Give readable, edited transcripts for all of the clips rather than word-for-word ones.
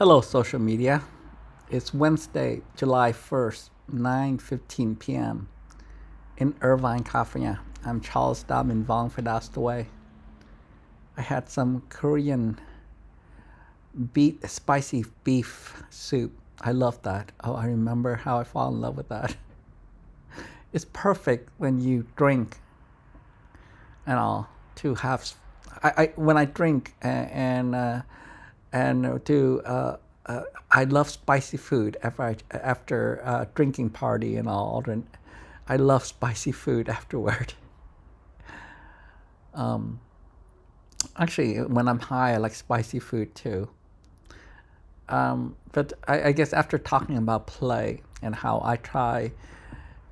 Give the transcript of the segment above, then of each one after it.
Hello, social media. It's Wednesday, July 1st, 9:15 p.m. in Irvine, California. I'm Charles Damin Vong for DaoIsTheWay. I had some Korean spicy beef soup. I love that. Oh, I remember how I fell in love with that. It's perfect when you drink and all to have. When I drink and to I love spicy food after drinking party and all. I love spicy food afterward. Actually, when I'm high, I like spicy food too. But I guess after talking about play and how I try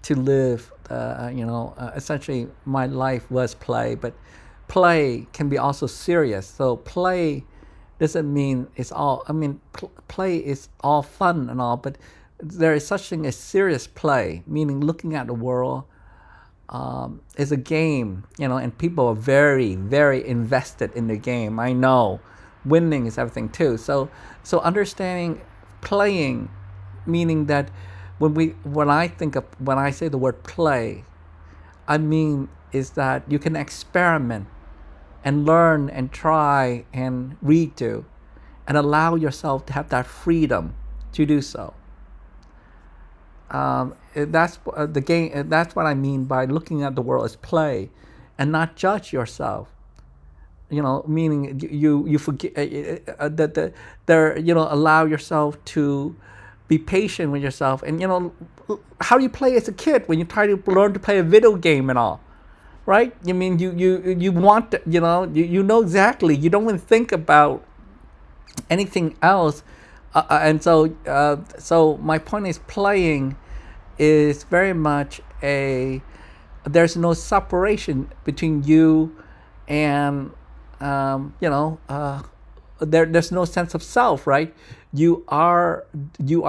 to live, essentially my life was play, but play can be also serious. So play doesn't mean it's all, play is all fun and all, but there is such thing as serious play, meaning looking at the world is a game, and people are very, very invested in the game. I know winning is everything too. So understanding playing, meaning that when I say the word play, I mean is that you can experiment and learn and try and redo and allow yourself to have that freedom to do so. That's the game. That's what I mean by looking at the world as play, and not judge yourself. Meaning you forget that there. Allow yourself to be patient with yourself, and how you play as a kid when you try to learn to play a video game and all, right? You mean you want to, you know exactly. You don't even think about anything else, and so my point is playing is very much there's no separation between you and there's no sense of self, right? You are you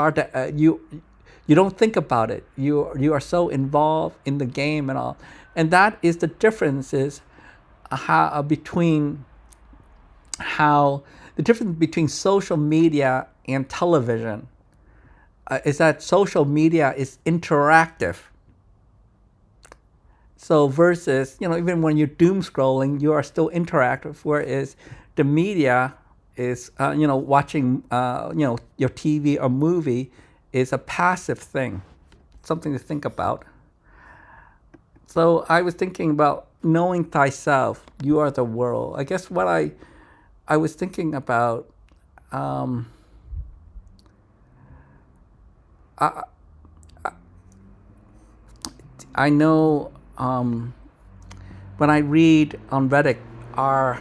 don't think about it. You are so involved in the game and all, and that is the difference is the difference between social media and television is that social media is interactive. So versus, even when you're doom scrolling, you are still interactive, whereas the media is, watching, your TV or movie is a passive thing, something to think about. So I was thinking about knowing thyself, you are the world. I guess what I was thinking about, I know when I read on Reddit on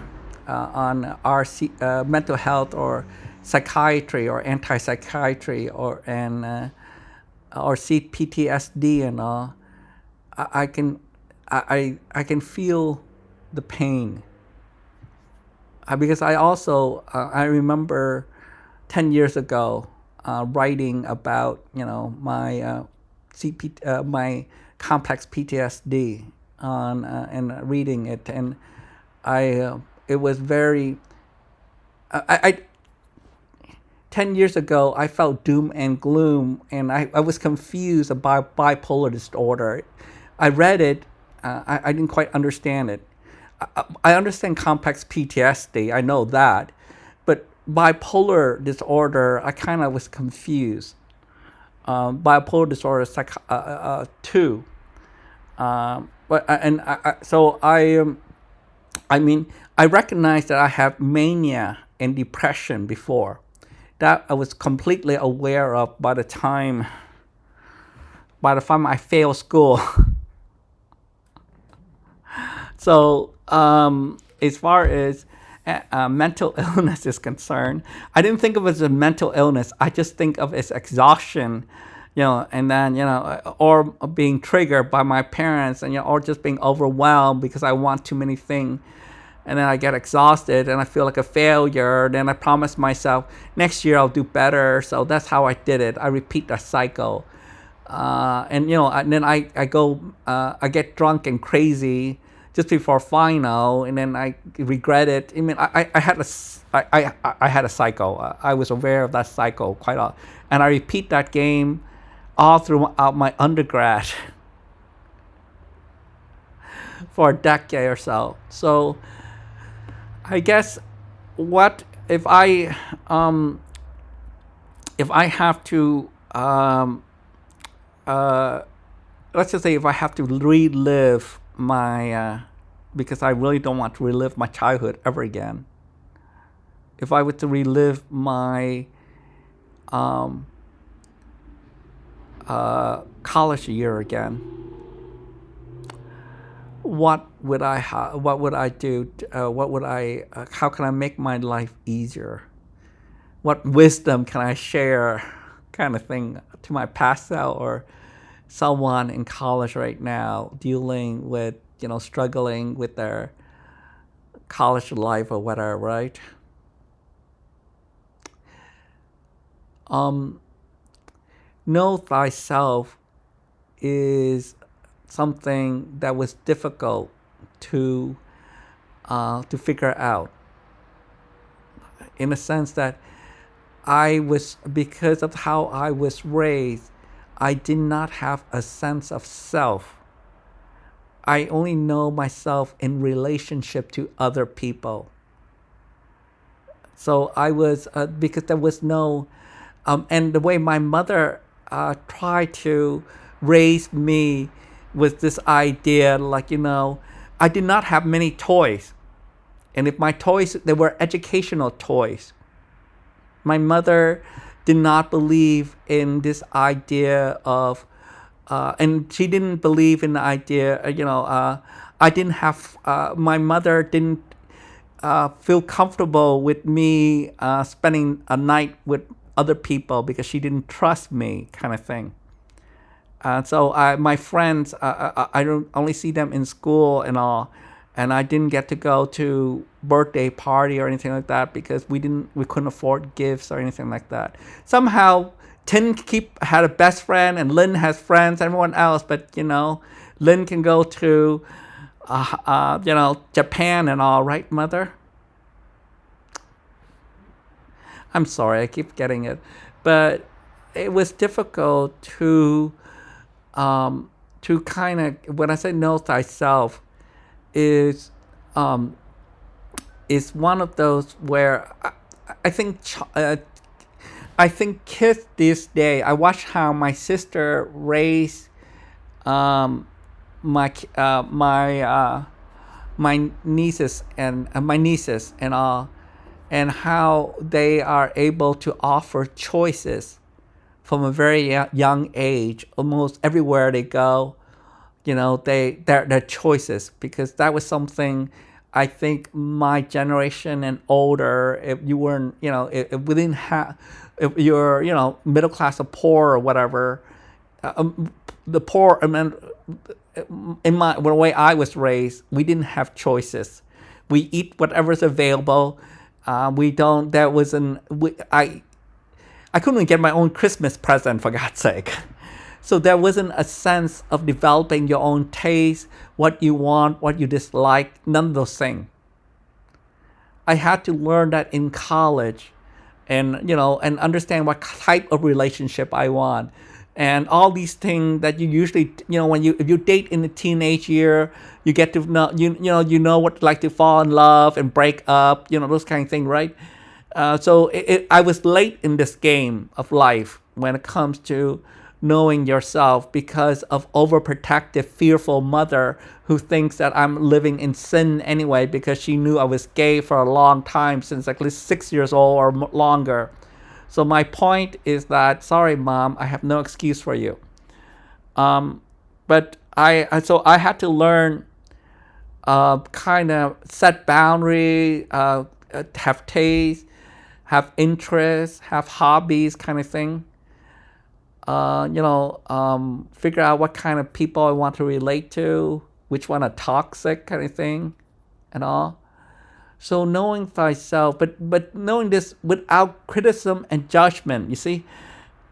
mental health or psychiatry or anti-psychiatry or see PTSD and all, I can feel the pain. Because I remember 10 years ago writing about my my complex PTSD and reading it, and it was very 10 years ago I felt doom and gloom, and I was confused about bipolar disorder. I read it, I didn't quite understand it. I understand complex PTSD, I know that, but bipolar disorder, I kind of was confused. Bipolar disorder too. I recognize that I have mania and depression before. That I was completely aware of by the time I failed school. So as far as mental illness is concerned, I didn't think of it as a mental illness. I just think of it as exhaustion, and then, or being triggered by my parents, and, or just being overwhelmed because I want too many things. And then I get exhausted and I feel like a failure. Then I promise myself next year I'll do better. So that's how I did it. I repeat that cycle. And then I go, I get drunk and crazy just before final, and then I regret it. I mean, I had I had a cycle. I was aware of that cycle quite a lot, and I repeat that game all throughout my undergrad for a decade or so. So I guess what if I have to let's just say if I have to relive my because I really don't want to relive my childhood ever again. If I were to relive my college year again, what would I what would I do? What would I? How can I make my life easier? What wisdom can I share, kind of thing, to my past self or someone in college right now dealing with, struggling with their college life or whatever, right? Know thyself is something that was difficult to figure out, in a sense that because of how I was raised, I did not have a sense of self. I only know myself in relationship to other people. So I was, because there was no, and the way my mother tried to raise me with this idea, like, I did not have many toys. And if my toys, they were educational toys. My mother did not believe in this idea of, and she didn't believe in the idea, I didn't have, my mother didn't feel comfortable with me spending a night with other people because she didn't trust me, kind of thing. So my friends, I don't only see them in school and all, and I didn't get to go to birthday party or anything like that because we couldn't afford gifts or anything like that. Somehow Tin had a best friend and Lynn has friends, everyone else, but Lynn can go to Japan and all, right, Mother? I'm sorry, I keep getting it, but it was difficult to kind of, when I say know thyself, is one of those where I think kids this day. I watch how my sister raised my nieces and all, and how they are able to offer choices from a very young age, almost everywhere they go. Their choices, because that was something I think my generation and older, if you weren't, if we didn't have, if you're, middle class or poor or whatever, the poor, I mean, in the way I was raised, we didn't have choices. We eat whatever's available. I couldn't even get my own Christmas present, for God's sake. So there wasn't a sense of developing your own taste, what you want, what you dislike, none of those things. I had to learn that in college and, and understand what type of relationship I want. And all these things that you usually, if you date in the teenage year, you get to know, you know what it's like to fall in love and break up, those kind of things, right? So I was late in this game of life when it comes to knowing yourself because of overprotective, fearful mother who thinks that I'm living in sin anyway because she knew I was gay for a long time, since at least 6 years old or longer. So my point is that, sorry, Mom, I have no excuse for you. But I had to learn, kind of set boundary, have taste, have interests, have hobbies, kind of thing. Figure out what kind of people I want to relate to, which one are toxic, kind of thing, and all. So knowing thyself, but knowing this without criticism and judgment, you see,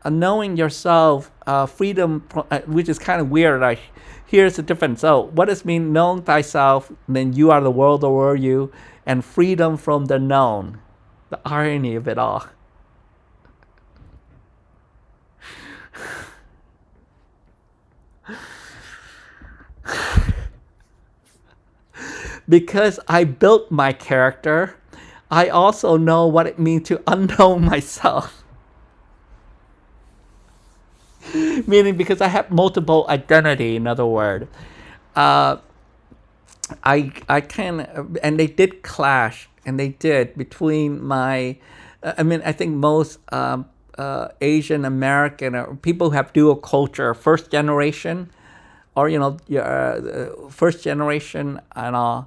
knowing yourself, freedom, which is kind of weird. here's the difference. So what does it mean knowing thyself, then you are the world over you, and freedom from the known? The irony of it all. Because I built my character, I also know what it means to unknow myself. Meaning because I have multiple identity, in other words. Uh, I can, and they did clash, and they did between my, I mean, I think most Asian American or people who have dual culture, first generation, or first generation and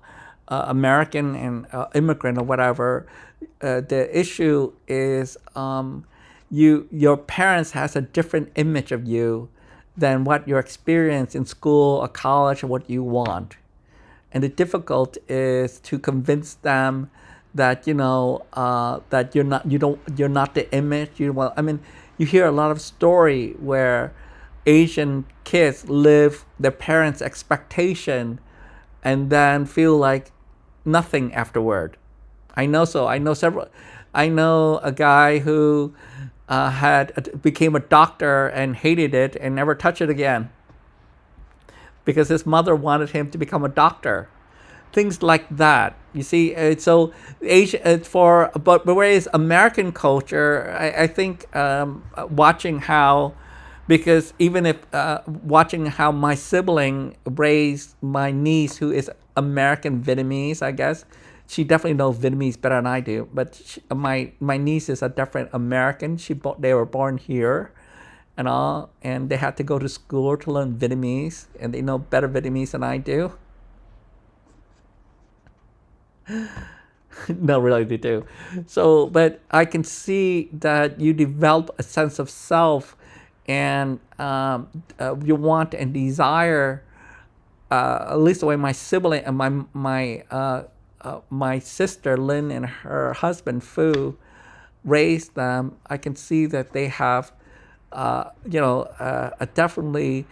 American and immigrant or whatever. The issue is your parents has a different image of you than what your experience in school or college or what you want. And the difficult is to convince them that that you're not the image you want. I mean, you hear a lot of story where Asian kids live their parents' expectation and then feel like nothing afterward. I know several. I know a guy who became a doctor and hated it and never touched it again because his mother wanted him to become a doctor. Things like that. You see, so Asia but whereas American culture, I think watching how, because even if watching how my sibling raised my niece, who is American Vietnamese, I guess she definitely knows Vietnamese better than I do. But my niece is a different American. They were born here, and all, and they had to go to school to learn Vietnamese, and they know better Vietnamese than I do. No, really, they do. So, but I can see that you develop a sense of self, and you want and desire. At least the way my sibling and my sister Lynn and her husband Fu raised them, I can see that they have, definitely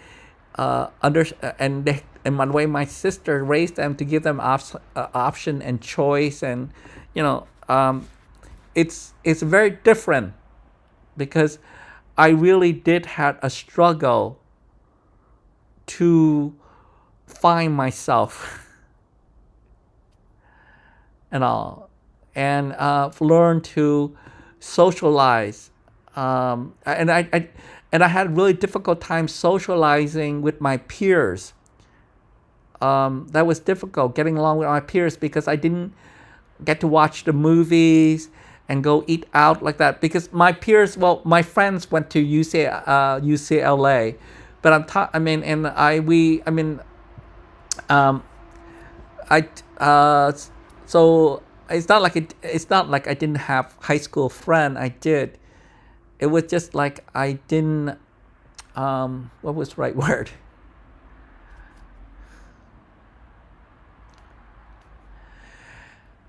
and by the way my sister raised them to give them option and choice, and it's very different because I really did have a struggle to find myself and all, and learn to socialize. And I had a really difficult time socializing with my peers. That was difficult, getting along with my peers, because I didn't get to watch the movies and go eat out like that. Because my peers, well, my friends went to UCLA, but so it's not like I didn't have high school friend. I did. It was just like I didn't. What was the right word?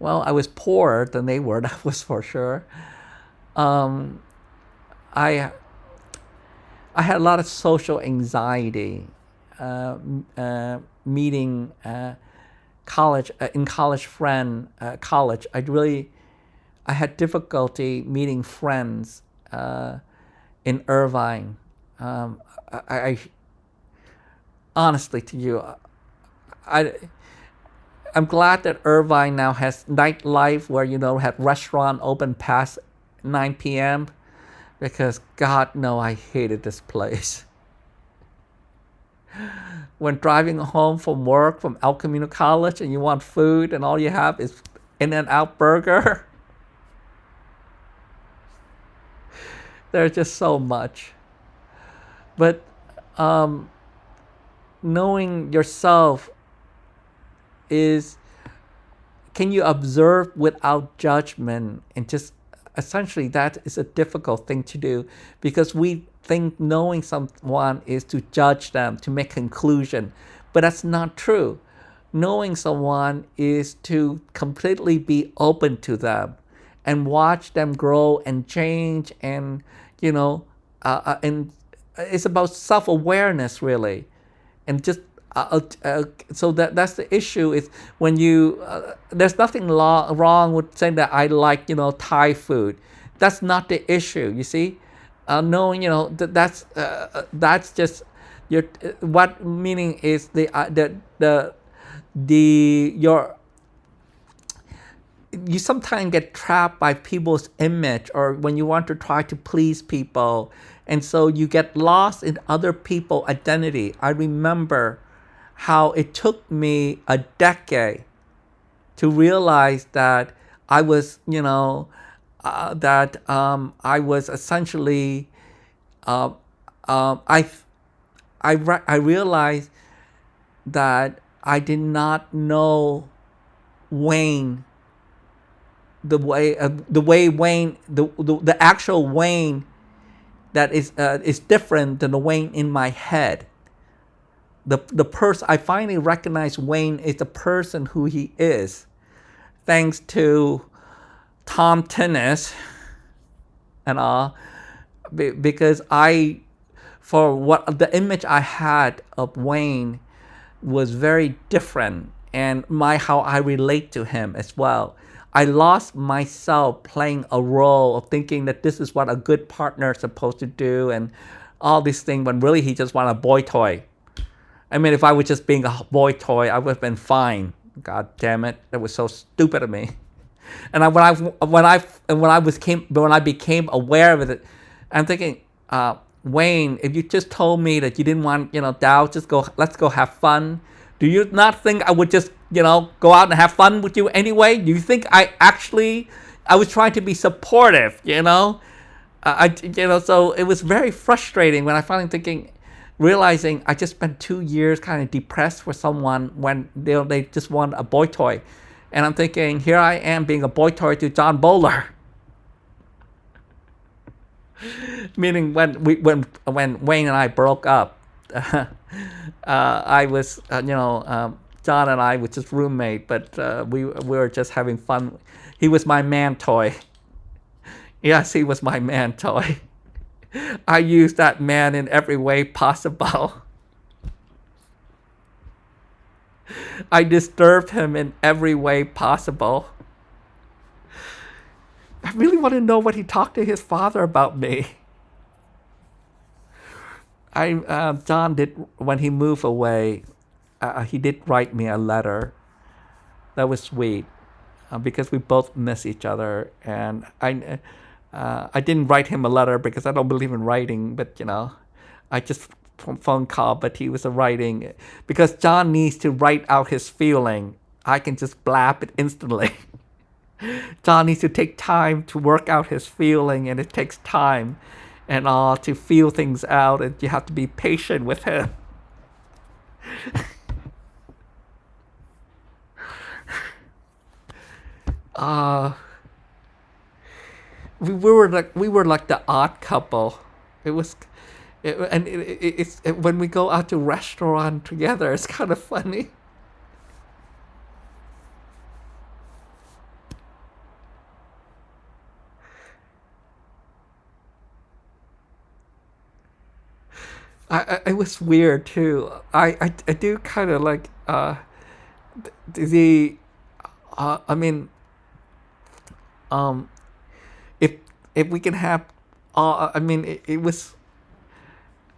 Well, I was poorer than they were. That was for sure. Um, I I had a lot of social anxiety. Meeting college in college. I had difficulty meeting friends in Irvine. I honestly to you, I'm glad that Irvine now has nightlife where have restaurant open past 9 p.m. because God no, I hated this place. When driving home from work from El Camino College and you want food and all you have is In-N-Out Burger, there's just so much. But knowing yourself is, can you observe without judgment? And just essentially that is a difficult thing to do, because we think knowing someone is to judge them, to make conclusion, but that's not true. Knowing someone is to completely be open to them and watch them grow and change, and and it's about self-awareness really, and just so that's the issue is when you there's nothing wrong with saying that I like Thai food. That's not the issue. You see, knowing that's just your what meaning is the your you sometimes get trapped by people's image or when you want to try to please people, and so you get lost in other people's identity. I remember how it took me a decade to realize that I was I was essentially uh, I I realized that I did not know Wayne the way Wayne the actual Wayne that is different than the Wayne in my head. The person I finally recognized Wayne is the person who he is, thanks to Tom Tennis and all, because for what the image I had of Wayne was very different, and how I relate to him as well. I lost myself playing a role of thinking that this is what a good partner is supposed to do and all these things, when really he just wanted a boy toy. I mean, if I was just being a boy toy, I would have been fine. God damn it, that was so stupid of me. And when I became aware of it, I'm thinking, Wayne, if you just told me that you didn't want, Dao, let's go have fun. Do you not think I would just, go out and have fun with you anyway? Do you think I was trying to be supportive, so it was very frustrating when I finally realizing I just spent 2 years kind of depressed for someone when they just want a boy toy. And I'm thinking, here I am being a boy toy to John Bowler. Meaning when Wayne and I broke up, I was, John and I were just roommate, but we were just having fun. He was my man toy. Yes, he was my man toy. I used that man in every way possible. I disturbed him in every way possible. I really want to know what he talked to his father about me. John did, when he moved away, he did write me a letter. That was sweet, because we both miss each other. And I didn't write him a letter because I don't believe in writing, but I just phone call, but he was writing because John needs to write out his feeling. I can just blab it instantly. John needs to take time to work out his feeling, and it takes time and all to feel things out, and you have to be patient with him. We were like the odd couple. It's when we go out to restaurant together, it's kind of funny. It was weird too. I do kind of like the I mean, if we can have I mean it was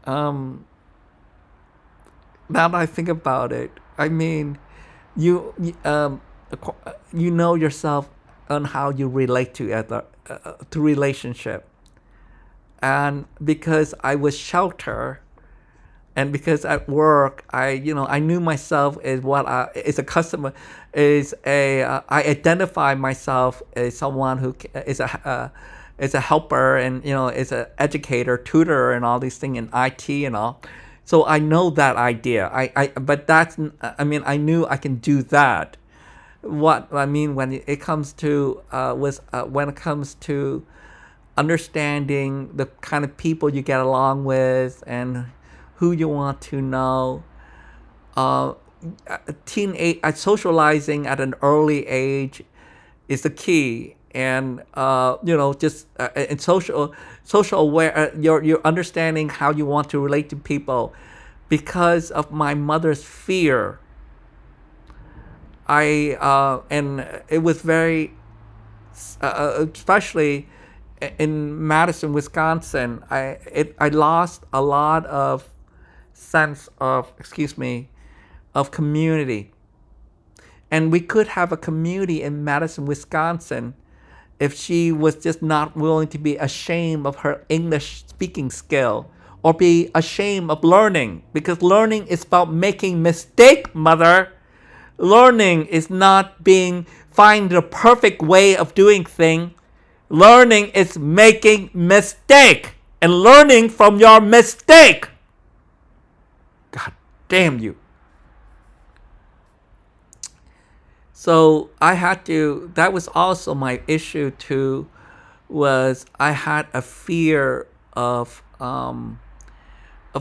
now that I think about it, I mean, you know yourself on how you relate to other to relationship, and because I was sheltered, and because at work I knew myself as what as a customer, I identify myself as someone who is a helper, and is an educator, tutor, and all these things in IT and all. So I know that idea. But I knew I can do that. What I mean when it comes to when it comes to understanding the kind of people you get along with and who you want to know, socializing at an early age is the key. And just in social aware, you're understanding how you want to relate to people. because of my mother's fear. And it was very, especially in Madison, Wisconsin, I lost a lot of sense of, of community. And we could have a community in Madison, Wisconsin, if she was just not willing to be ashamed of her English speaking skill or be ashamed of learning, because learning is about making mistake, mother. Learning is not find the perfect way of doing things. Learning is making mistake and learning from your mistake. God damn you. So I had to, that was also my issue too, was I had a fear of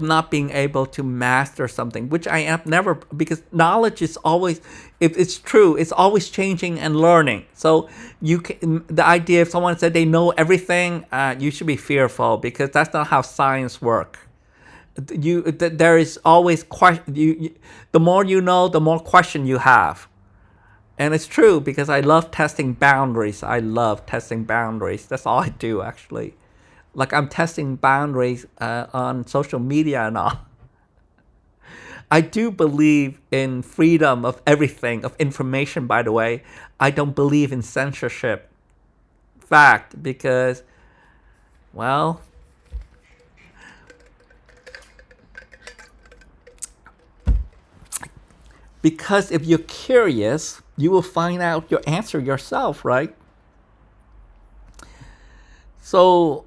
not being able to master something, which I have never, because knowledge is always, if it's true, it's always changing and learning. So the idea, if someone said they know everything, you should be fearful, because that's not how science works. There is always question. The more you know, the more question you have. And it's true, because I love testing boundaries. That's all I do, actually. Like, I'm testing boundaries on social media and all. I do believe in freedom of everything, of information, by the way. I don't believe in censorship. Fact, because, well, because if you're curious, you will find out your answer yourself, right? So,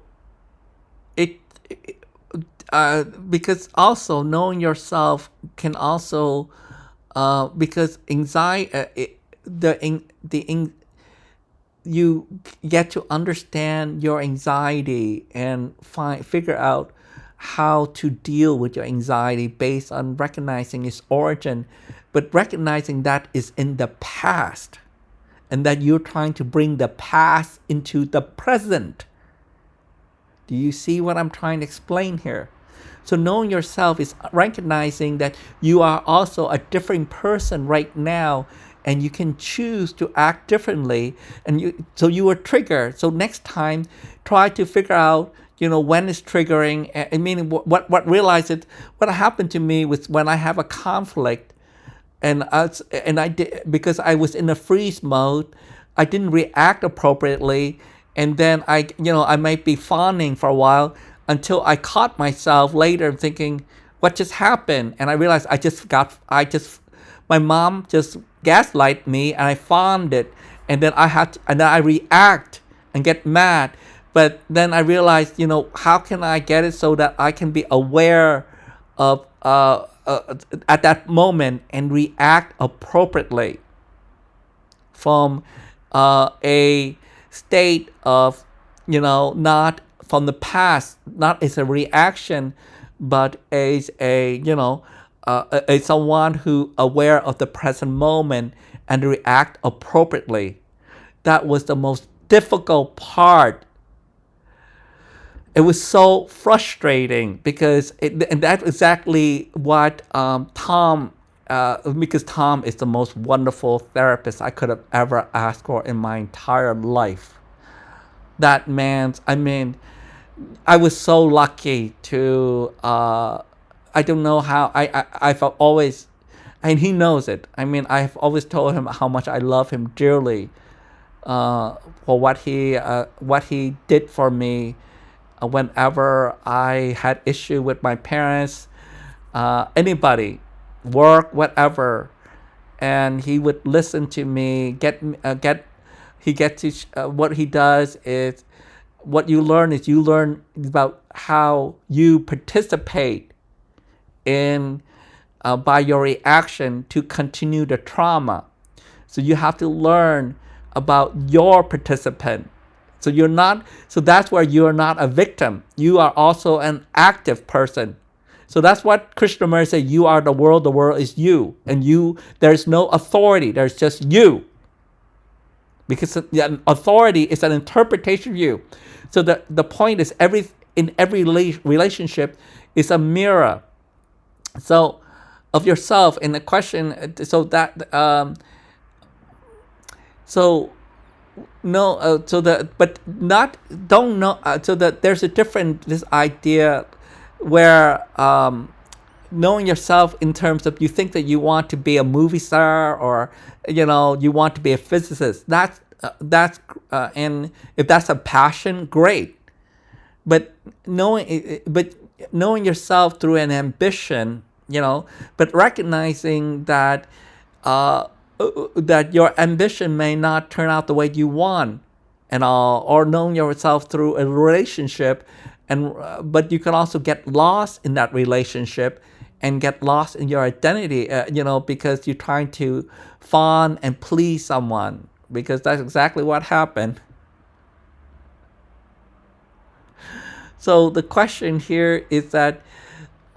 because also knowing yourself can also, because anxiety, you get to understand your anxiety and figure out how to deal with your anxiety based on recognizing its origin, but recognizing that is in the past and that you're trying to bring the past into the present. Do you see what I'm trying to explain here? So knowing yourself is recognizing that you are also a different person right now, and you can choose to act differently. And so you were triggered. So next time, try to figure out, when it's triggering. I mean, what happened to me was when I have a conflict, and I did, because I was in a freeze mode, I didn't react appropriately, and then I might be fawning for a while until I caught myself later thinking, what just happened? And I realized my mom just gaslight me, and I fawned it, and then I react and get mad. But then I realized, how can I get it so that I can be aware of at that moment and react appropriately from a state of, not from the past, not as a reaction, but as as someone who aware of the present moment and react appropriately. That was the most difficult part. It was so frustrating, because and that's exactly what Tom, because Tom is the most wonderful therapist I could have ever asked for in my entire life. That man, I was so lucky to, I don't know how, I've always, and he knows it. I've always told him how much I love him dearly for what he did for me whenever I had issue with my parents, anybody, work, whatever, and he would listen to me. What he does is, what you learn about how you participate in by your reaction to continue the trauma. So you have to learn about your participant. So that's where you're not a victim. You are also an active person. So that's what Krishnamurti said, you are the world is you. And there's no authority, there's just you. Because authority is an interpretation of you. So the point is, in every relationship is a mirror. So of yourself, and the question, so that so no so that but not don't know so that there's a different this idea where knowing yourself in terms of you think that you want to be a movie star, or you want to be a physicist. That's and if that's a passion, great. But knowing yourself through an ambition, but recognizing that that your ambition may not turn out the way you want, and all, or knowing yourself through a relationship, and but you can also get lost in that relationship and get lost in your identity, because you're trying to fawn and please someone, because that's exactly what happened. So the question here is that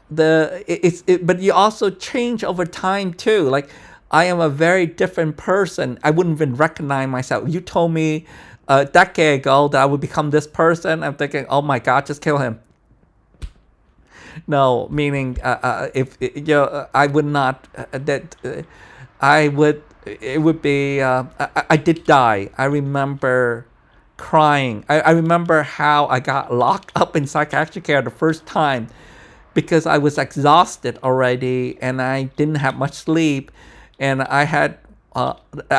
but you also change over time too. Like, I am a very different person. I wouldn't even recognize myself. You told me a decade ago that I would become this person. I'm thinking, oh my God, just kill him. No, meaning if I would not that I would. It would be. I did die. I remember crying. I remember how I got locked up in psychiatric care the first time because I was exhausted already and I didn't have much sleep, and I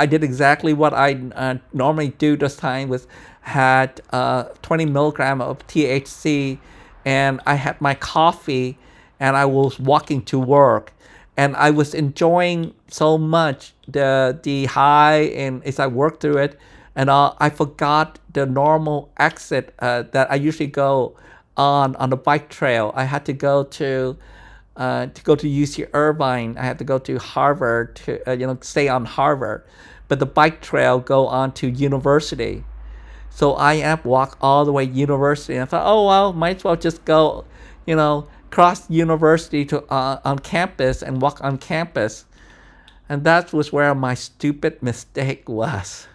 did exactly what I normally do this time, was had 20 milligram of THC, and I had my coffee, and I was walking to work, and I was enjoying so much the high, and as I worked through it, and I forgot the normal exit that I usually go on the bike trail. I had to go to UC Irvine. I had to go to Harvard to stay on Harvard, but the bike trail go on to university. So I have walk all the way university. And I thought, oh well, might as well just go, cross university to on campus and walk on campus, and that was where my stupid mistake was.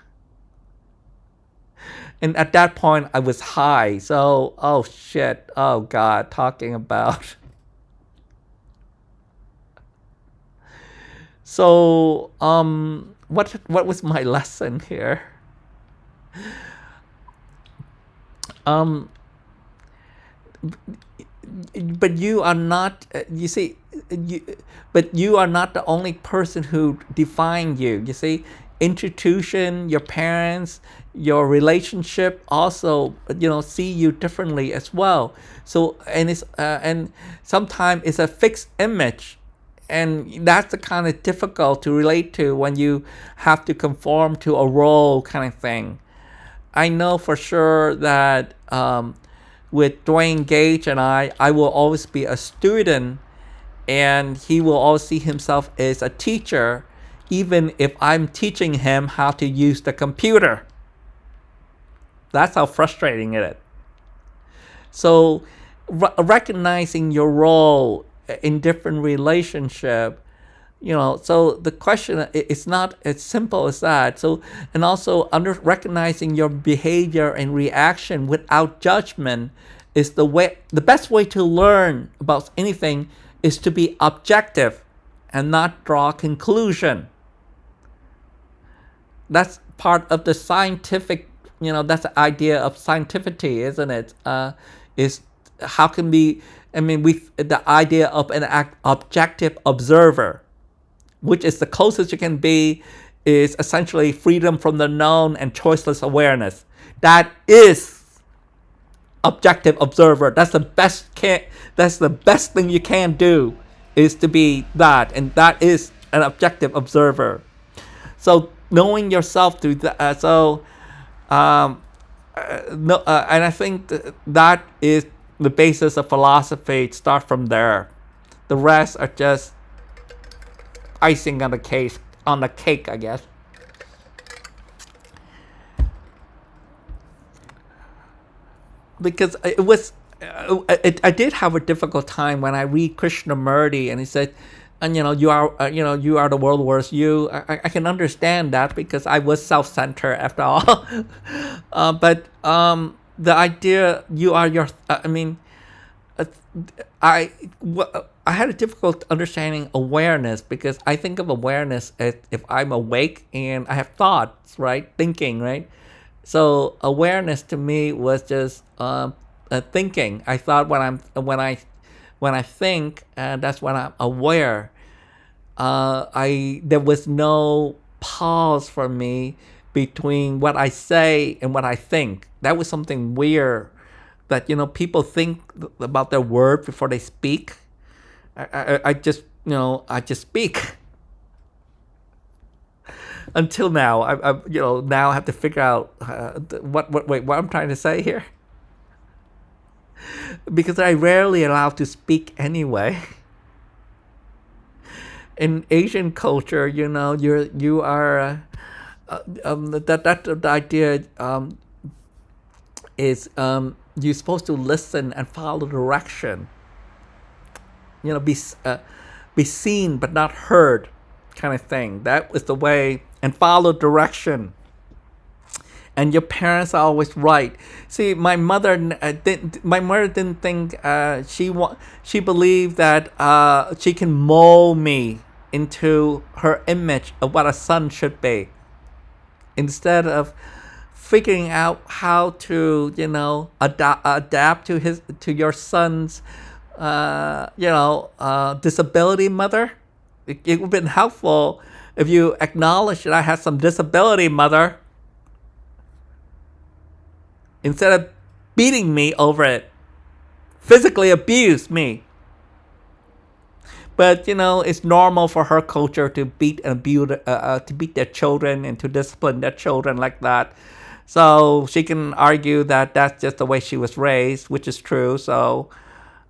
And at that point, I was high. So, oh shit, oh God, talking about. So, what was my lesson here? But you are not. You see, but you are not the only person who defined you. You see, institution, your parents, your relationship also, see you differently as well. So, and sometimes it's a fixed image, and that's the kind of difficult to relate to when you have to conform to a role kind of thing. I know for sure that with Dwayne Gage and I will always be a student, and he will always see himself as a teacher, even if I'm teaching him how to use the computer. That's how frustrating it is. So recognizing your role in different relationship, so the question is not as simple as that. So, and also recognizing your behavior and reaction without judgment is the best way to learn about anything is to be objective and not draw a conclusion. That's part of the scientific, that's the idea of scientificity, isn't it? Is how can we, the idea of an objective observer, which is the closest you can be, is essentially freedom from the known and choiceless awareness. That is objective observer. That's the best thing you can do, is to be that, and that is an objective observer. So knowing yourself through that. And I think that is the basis of philosophy. Start from there. The rest are just icing on the cake, I guess. Because it was, I did have a difficult time when I read Krishnamurti, and he said, and you are the world's worst you. I can understand that because I was self-centered after all. But the idea you are your, I had a difficult understanding awareness because I think of awareness as if I'm awake and I have thoughts, right? Thinking, right? So awareness to me was just thinking. I thought when I think, that's when I'm aware. I there was no pause for me between what I say and what I think. That was something weird. That people think about their word before they speak. I just I just speak until now. I now I have to figure out what I'm trying to say here because I rarely allow to speak anyway. In Asian culture, you are that the idea is you're supposed to listen and follow direction. Be seen but not heard, kind of thing. That was the way, and follow direction. And your parents are always right. See, my mother didn't. My mother didn't think she believed that she can mold me into her image of what a son should be, instead of figuring out how to adapt to your son's disability. Mother, it would have been helpful if you acknowledged that I had some disability, mother, instead of beating me over it, physically abuse me. But it's normal for her culture to beat and abuse, to beat their children and to discipline their children like that. So she can argue that that's just the way she was raised, which is true. So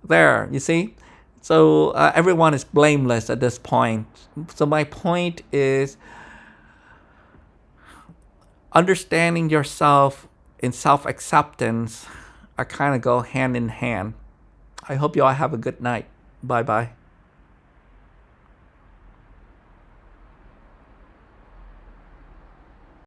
there, you see. So everyone is blameless at this point. So my point is understanding yourself and self-acceptance are kind of go hand in hand. I hope you all have a good night. Bye-bye.